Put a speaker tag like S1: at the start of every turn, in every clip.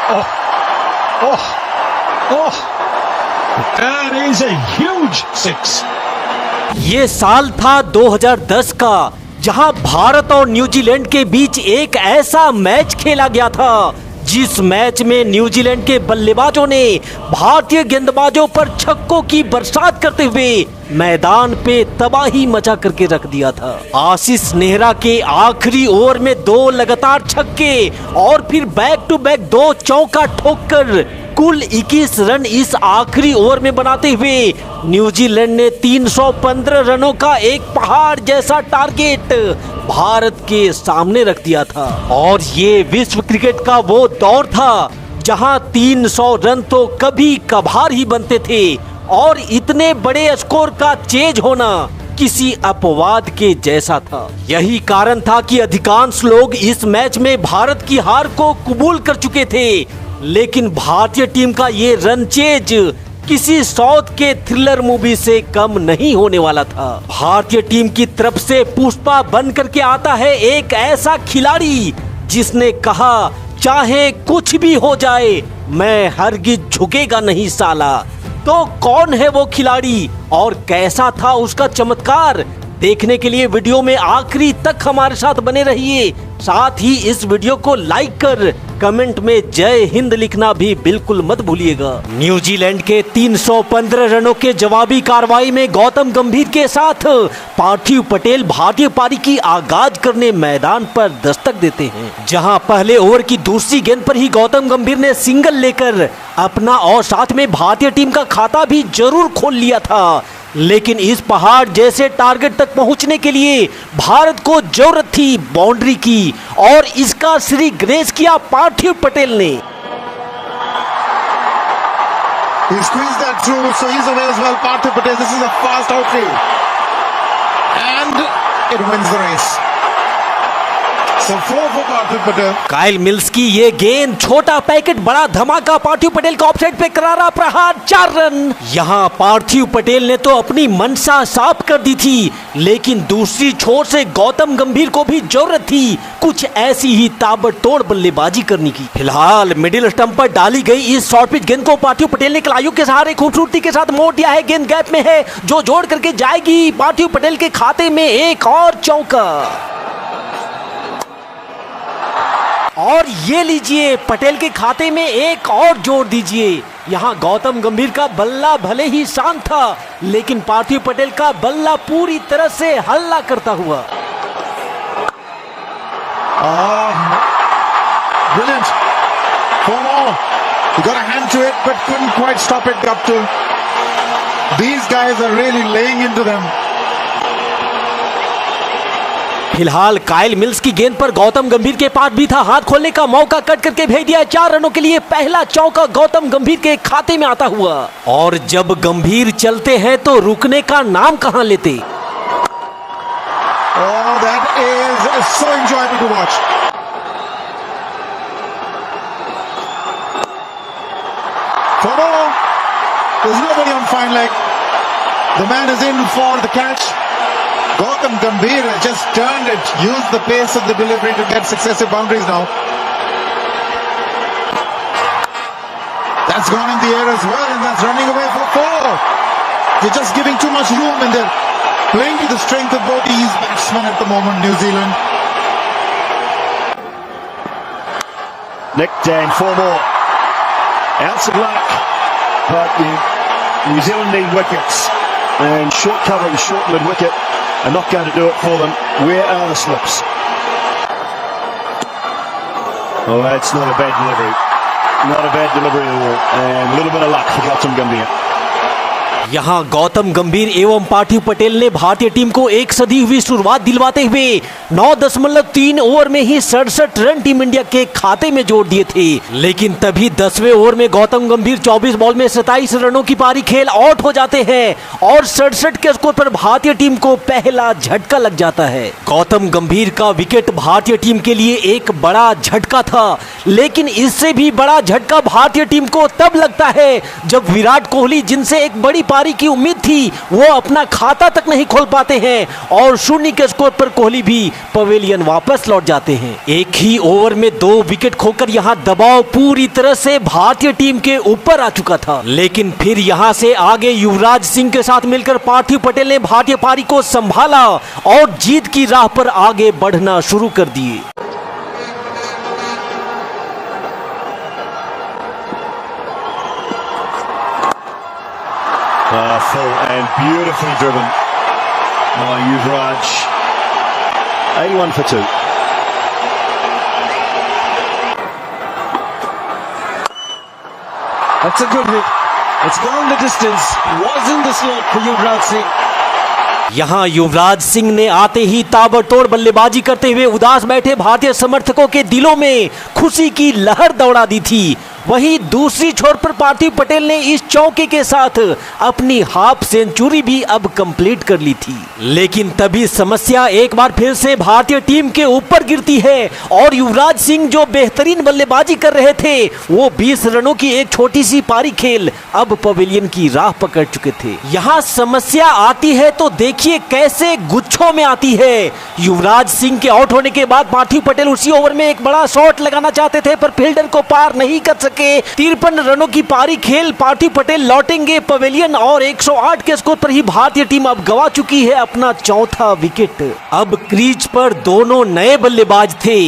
S1: Oh, oh, oh. That is a huge six.
S2: ये साल था 2010 का, जहां भारत और न्यूजीलैंड के बीच एक ऐसा मैच खेला गया था जिस मैच में न्यूजीलैंड के बल्लेबाजों ने भारतीय गेंदबाजों पर छक्कों की बरसात करते हुए मैदान पे तबाही मचा करके रख दिया था। आशीष नेहरा के आखिरी ओवर में 2 लगातार छक्के और फिर बैक टू बैक 2 चौका ठोककर कुल 21 रन इस आखिरी ओवर में बनाते हुए न्यूजीलैंड ने 315 रनों का एक पहाड़ जैसा टारगेट भारत के सामने रख दिया था। और ये विश्व क्रिकेट का वो दौर था जहां 300 रन तो कभी कभार ही बनते थे और इतने बड़े स्कोर का चेज होना किसी अपवाद के जैसा था। यही कारण था कि अधिकांश लोग इस मैच में भारत की हार को कबूल कर चुके थे, लेकिन भारतीय टीम का ये रन चेज किसी साउथ के थ्रिलर मूवी से कम नहीं होने वाला था। भारतीय टीम की तरफ से पुष्पा बन करके आता है एक ऐसा खिलाड़ी जिसने कहा, चाहे कुछ भी हो जाए मैं हरगिज झुकेगा नहीं साला। तो कौन है वो खिलाड़ी और कैसा था उसका चमत्कार, देखने के लिए वीडियो में आखिरी तक हमारे साथ बने रहिए। साथ ही इस वीडियो को लाइक कर कमेंट में जय हिंद लिखना भी बिल्कुल मत भूलिएगा। न्यूजीलैंड के 315 रनों के जवाबी कार्रवाई में गौतम गंभीर के साथ पार्थिव पटेल भारतीय पारी की आगाज करने मैदान पर दस्तक देते हैं, जहां पहले ओवर की दूसरी गेंद पर ही गौतम गंभीर ने सिंगल लेकर अपना और साथ में भारतीय टीम का खाता भी जरूर खोल लिया था। लेकिन इस पहाड़ जैसे टारगेट तक पहुंचने के लिए भारत को जरूरत थी बाउंड्री की, और इसका श्री ग्रेस किया पार्थिव पटेल ने।
S3: He squeezed that through, so he's away as well. Parthiv Patel, this is a fast outfield, and it wins the race. So 4 for Parthiv Patel.
S2: Kyle mills की ये गेंद, छोटा पैकेट बड़ा धमाका, पार्थिव पटेल का ऑफसाइड पे करारा प्रहार, 4 रन। यहाँ पार्थिव पटेल ने तो अपनी मंशा साफ कर दी थी, लेकिन दूसरी छोर से गौतम गंभीर को भी जरूरत थी कुछ ऐसी ही ताबड़तोड़ बल्लेबाजी करने की। फिलहाल मिडिल स्टंप पर डाली गई इस शॉर्ट पिच गेंद को पार्थिव पटेल ने कलाइयों के सहारे खूबसूरती के साथ मोड़ दिया है। गेंद गैप में है जो जोड़ करके जाएगी पार्थिव पटेल के खाते में एक और चौका। और ये लीजिए, पटेल के खाते में एक और जोड़ दीजिए। यहाँ गौतम गंभीर का बल्ला भले ही शांत था, लेकिन पार्थिव पटेल का बल्ला पूरी तरह से हल्ला करता हुआ।
S3: Brilliant. 4 more. He got a hand to it, but couldn't quite stop it. Up to these guys are really laying into them.
S2: फिलहाल काइल मिल्स की गेंद पर गौतम गंभीर के पास भी था हाथ खोलने का मौका, कट करके भेज दिया 4 रनों के लिए। पहला चौका गौतम गंभीर के खाते में आता हुआ। और जब गंभीर चलते हैं तो रुकने का नाम कहां लेते।
S3: Oh, that is so enjoyable to watch. For more, there's nobody on fine leg. The man is in for the catch. Gautam Gambhir has just turned it, used the pace of the delivery to get successive boundaries now. That's gone in the air as well, and that's running away for 4. They're just giving too much room, and they're playing to the strength of both these batsmen at the moment, New Zealand.
S1: Nick Dan, 4 more. Ounce of luck, but New Zealand need wickets, and short cover and short mid wicket are not going to do it for them. Where are the slips? Oh, that's not a bad delivery. Not a bad delivery at all. And a little bit of luck for Gautam Gambhir.
S2: यहाँ गौतम गंभीर एवं पार्थिव पटेल ने भारतीय team को एक सदी हुई शुरुआत दिलवाते हुए 9.3 ओवर में ही 67 रन टीम इंडिया के खाते में जोड़ दिए थे। लेकिन तभी 10वें ओवर में गौतम गंभीर 24 बॉल में 27 रनों की पारी खेल आउट हो जाते हैं और 67 के स्कोर पर भारतीय टीम को पहला झटका लग जाता है। गौतम गंभीर का विकेट भारतीय टीम के लिए एक बड़ा झटका था, लेकिन इससे भी बड़ा झटका भारतीय टीम को तब लगता है जब विराट कोहली, जिनसे एक बड़ी पारी की उम्मीद थी वो अपना खाता तक नहीं खोल पाते हैं और 0 के स्कोर पर कोहली भी पवेलियन वापस लौट जाते हैं। एक ही ओवर में 2 विकेट खोकर यहाँ दबाव पूरी तरह से भारतीय टीम के ऊपर आ चुका था, लेकिन फिर यहाँ से आगे युवराज सिंह के साथ मिलकर पार्थिव पटेल ने भारतीय पारी को संभाला और जीत की राह पर आगे बढ़ना शुरू कर दिए।
S1: Full and beautifully driven by Yuvraj. 81 for 2.
S4: That's a good hit. It's gone the distance. Wasn't the slope for Yuvraj Singh.
S2: यहाँ युवराज सिंह ने आते ही ताबड़तोड़ बल्लेबाजी करते हुए उदास बैठे भारतीय समर्थकों के दिलों में खुशी की लहर दौड़ा दी थी। वहीं दूसरी छोर पर पार्थिव पटेल ने इस चौके के साथ अपनी हाफ सेंचुरी भी अब कंप्लीट कर ली थी, लेकिन तभी समस्या एक बार फिर से भारतीय टीम के ऊपर गिरती है और युवराज सिंह जो बेहतरीन बल्लेबाजी कर रहे थे वो 20 रनों की एक छोटी सी पारी खेल अब पवेलियन की राह पकड़ चुके थे। यहाँ समस्या आती है तो देखिए कैसे गुच्छों में आती है। युवराज सिंह के आउट होने के बाद पार्थिव पटेल उसी ओवर में एक बड़ा शॉट लगाना चाहते थे पर फील्डर को पार नहीं कर सके। 53 रनों की पारी खेल पार्थिव पटेल लौटेंगे पवेलियन और 108 के स्कोर पर ही भारतीय टीम अब गवा चुकी है अपना चौथा विकेट। अब क्रीज पर दोनों नए बल्लेबाज थे।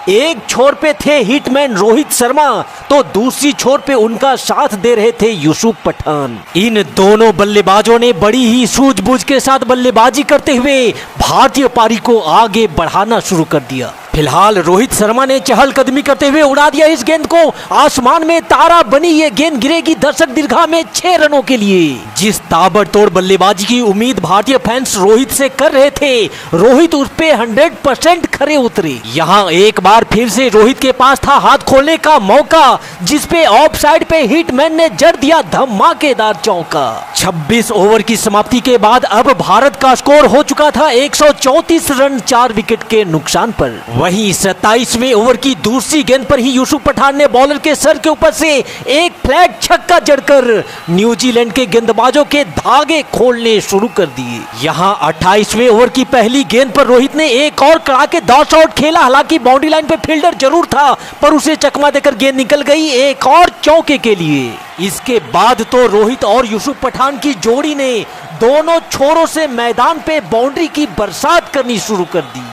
S2: एक छोर पे थे हिटमैन रोहित शर्मा तो दूसरी छोर पे उनका साथ दे रहे थे यूसुफ पठान। इन दोनों बल्लेबाजों ने बड़ी ही सूझबूझ के साथ बल्लेबाजी करते हुए भारतीय पारी को आगे बढ़ाना शुरू कर दिया। फिलहाल रोहित शर्मा ने चहलकदमी करते हुए उड़ा दिया इस गेंद को आसमान में, तारा बनी ये गेंद गिरेगी दर्शक दीर्घा में 6 रनों के लिए। जिस ताबड़तोड़ बल्लेबाजी की उम्मीद भारतीय फैंस रोहित से कर रहे थे, रोहित उस पे 100% खरे उतरे। यहाँ एक बार फिर से रोहित के पास था हाथ खोलने का मौका, जिसपे ऑफ साइड पे हिटमैन ने जड़ दिया धमाकेदार चौका। 26 ओवर की समाप्ति के बाद अब भारत का स्कोर हो चुका था 134 रन 4 विकेट के नुकसान पर। वहीं 27वें ओवर की दूसरी गेंद पर ही यूसुफ पठान ने बॉलर के सर के ऊपर से एक फ्लैट छक्का जड़कर न्यूजीलैंड के गेंदबाजों के धागे खोलने शुरू कर दिए। यहां 28वें ओवर की पहली गेंद पर रोहित ने एक और कड़ाकेदार शॉट खेला। हालांकि बाउंड्री लाइन पे फील्डर जरूर था पर उसे चकमा देकर गेंद निकल गई एक और चौके के लिए। इसके बाद तो रोहित और यूसुफ पठान की जोड़ी ने दोनों छोरों से मैदान पे बाउंड्री की बरसात करनी शुरू कर दी।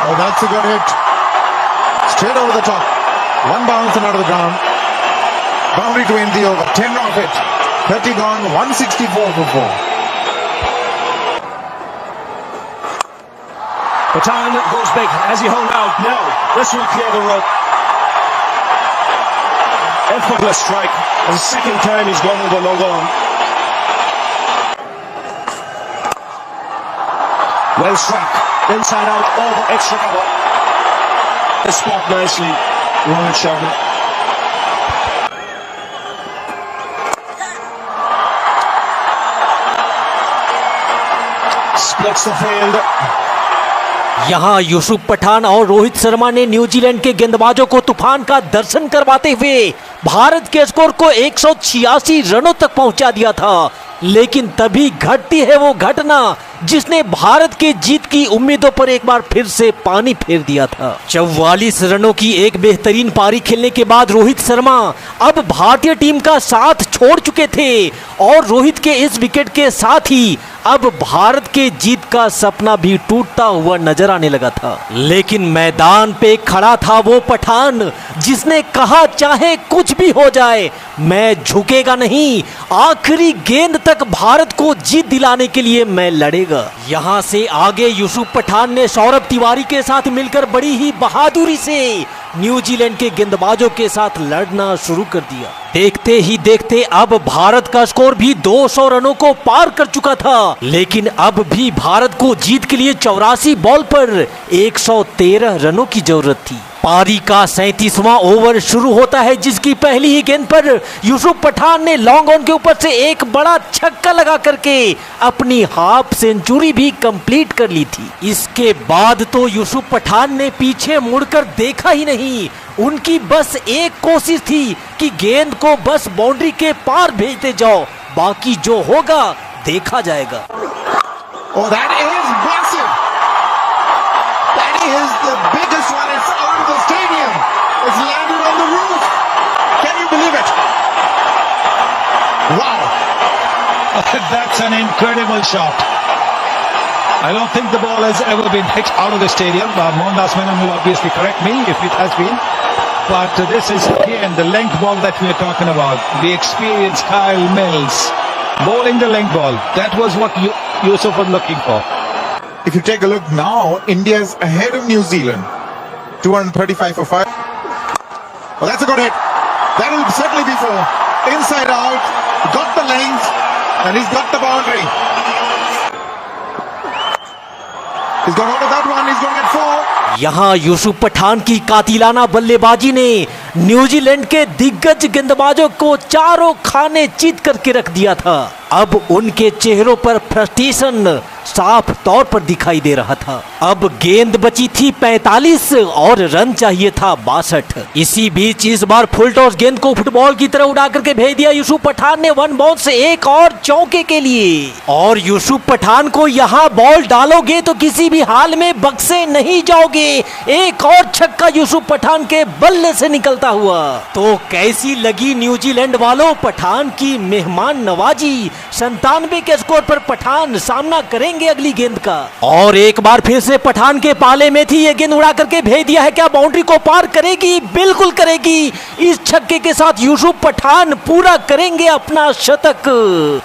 S3: Oh, that's a good hit. Straight over the top. One bounce and out of the ground. Boundary to end the over. 10 off it. 30 gone. 164 for 4.
S4: Patan goes big. Has he hung out? No. This will clear the rope. Effortless strike. The second time he's gone over long on. Well struck. Inside out, over, extra cover. The spot nicely, Rohit Sharma. Splits the field.
S2: यहाँ यूसुफ पठान और रोहित शर्मा ने New Zealand के गेंदबाजों को तूफान का दर्शन करवाते हुए भारत के स्कोर को 186 रनों तक पहुंचा दिया था। लेकिन तभी घटती है वो घटना जिसने भारत की जीत की उम्मीदों पर एक बार फिर से पानी फेर दिया था। 44 रनों की एक बेहतरीन पारी खेलने के बाद रोहित शर्मा अब भारतीय टीम का साथ छोड़ चुके थे और रोहित के इस विकेट के साथ ही अब भारत के जीत का सपना भी टूटता हुआ नजर आने लगा था। लेकिन मैदान पे खड़ा था वो पठान जिसने कहा चाहे कुछ भी हो जाए मैं झुकेगा नहीं, आखिरी गेंद तक भारत को जीत दिलाने के लिए मैं लड़ेगा। यहाँ से आगे यूसुफ पठान ने सौरभ तिवारी के साथ मिलकर बड़ी ही बहादुरी से न्यूजीलैंड के गेंदबाजों के साथ लड़ना शुरू कर दिया। देखते ही देखते अब भारत का स्कोर भी 200 रनों को पार कर चुका था, लेकिन अब भी भारत को जीत के लिए 84 बॉल पर 113 रनों की जरूरत थी। पारी का 37वां ओवर शुरू होता है जिसकी पहली ही गेंद पर यूसुफ पठान ने लॉन्ग ऑन के ऊपर से एक बड़ा छक्का लगा करके अपनी हाफ सेंचुरी भी कंप्लीट कर ली थी। इसके बाद तो यूसुफ पठान ने पीछे मुड़कर देखा ही नहीं, उनकी बस एक कोशिश थी कि गेंद को बस बाउंड्री के पार भेजते जाओ, बाकी जो होगा देखा जाएगा।
S3: Oh, that is massive. That is the biggest one. It's out of the stadium. It's landed on the roof. Can you believe it? Wow.
S4: That's an incredible shot. I don't think the ball has ever been hit out of the stadium. Mohandas Menon will obviously correct me if it has been. But this is again the length ball that we are talking about. The experienced Kyle Mills bowling the length ball. That was what Yusuf was looking for.
S3: If you take a look now, India's ahead of New Zealand. 235 for 5. Well, that's a good hit. That will certainly be 4. Inside out. Got the length. And he's got the boundary. He's got hold of that one. He's going to get 4.
S2: यहाँ यूसुफ पठान की कातिलाना बल्लेबाजी ने New Zealand के दिग्गज गेंदबाजों को चारों खाने चित करके रख दिया था। अब उनके चेहरों पर फ्रस्ट्रेशन साफ तौर पर दिखाई दे रहा था। अब गेंद बची थी 45 और रन चाहिए था 62। इसी बीच इस बार फुल टॉस गेंद को फुटबॉल की तरह उड़ा करके भेज दिया यूसुफ पठान ने वन बाउंस से एक और चौके के लिए। और यूसुफ पठान को यहाँ बॉल डालोगे तो किसी भी हाल में बक्से नहीं जाओगे। एक और छक्का यूसुफ पठान के बल्ले से निकलता हुआ। तो कैसी लगी न्यूजीलैंड वालों पठान की मेहमान नवाजी? 97 के स्कोर पर पठान सामना करेंगे अगली गेंद का। और एक बार फिर से पठान के पाले में थी ये गेंद, उड़ा करके भेज दिया है। क्या बाउंड्री को पार करेगी? बिल्कुल करेगी। इस छक्के के साथ यूसुफ पठान पूरा करेंगे अपना शतक।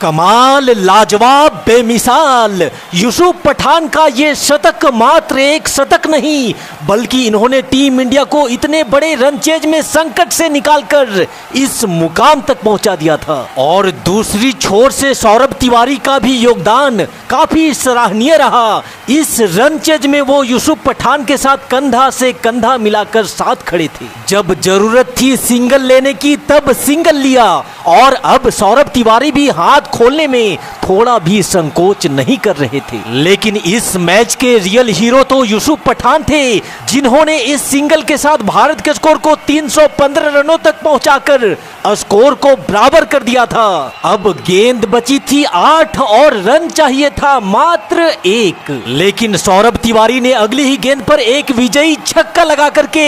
S2: कमाल, लाजवाब, बेमिसाल यूसुफ पठान का ये शतक मात्र एक शतक नहीं बल्कि इन्होंने टीम इंडिया को इतने बड़े रन चेज में संकट से निकालकर इस मुकाम तक पहुंचा दिया था। और दूसरी छोर से सौरभ तिवारी का भी योगदान काफी सराहनीय रहा। इस रन चेज में वो यूसुफ पठान के साथ कंधा से कंधा मिलाकर साथ खड़े थे। जब जरूरत थी सिंगल लेने की तब सिंगल लिया। और अब सौरभ तिवारी भी हाथ खोलने में थोड़ा भी संकोच नहीं कर रहे थे। लेकिन इस मैच के रियल हीरो तो यूसुफ पठान थे जिन्होंने इस सिंगल के साथ भारत के स्कोर को 315 रनों तक पहुंचाकर स्कोर को बराबर कर दिया था। अब गेंद बची थी 8 और रन चाहिए था मात्र 1। लेकिन सौरभ तिवारी ने अगली ही गेंद पर एक विजयी छक्का लगा करके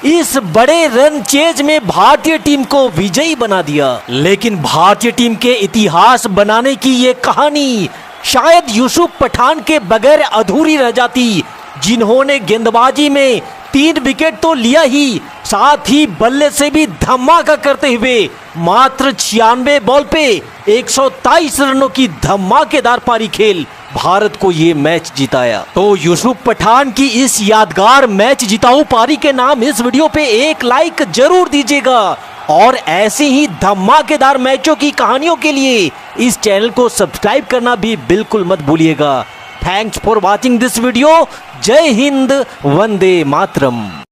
S2: इस बड़े रन चेज में भारतीय टीम को विजयी बना दिया। लेकिन भारतीय टीम के इतिहास बनाने की ये कहानी शायद यूसुफ पठान के बगैर अधूरी रह जाती, जिन्होंने गेंदबाजी में 3 विकेट तो लिया ही, साथ ही बल्ले से भी धमाका करते हुए मात्र 96 बॉल पे 123 रनों की धमाकेदार पारी खेल भारत को ये मैच जिताया। तो यूसुफ पठान की इस यादगार मैच जिताऊ पारी के नाम इस वीडियो पे एक लाइक जरूर दीजिएगा। और ऐसे ही धमाकेदार मैचों की कहानियों के लिए इस चैनल को सब्सक्राइब करना भी बिल्कुल मत भूलिएगा। Thanks for watching this video. जय हिंद, वंदे मातरम।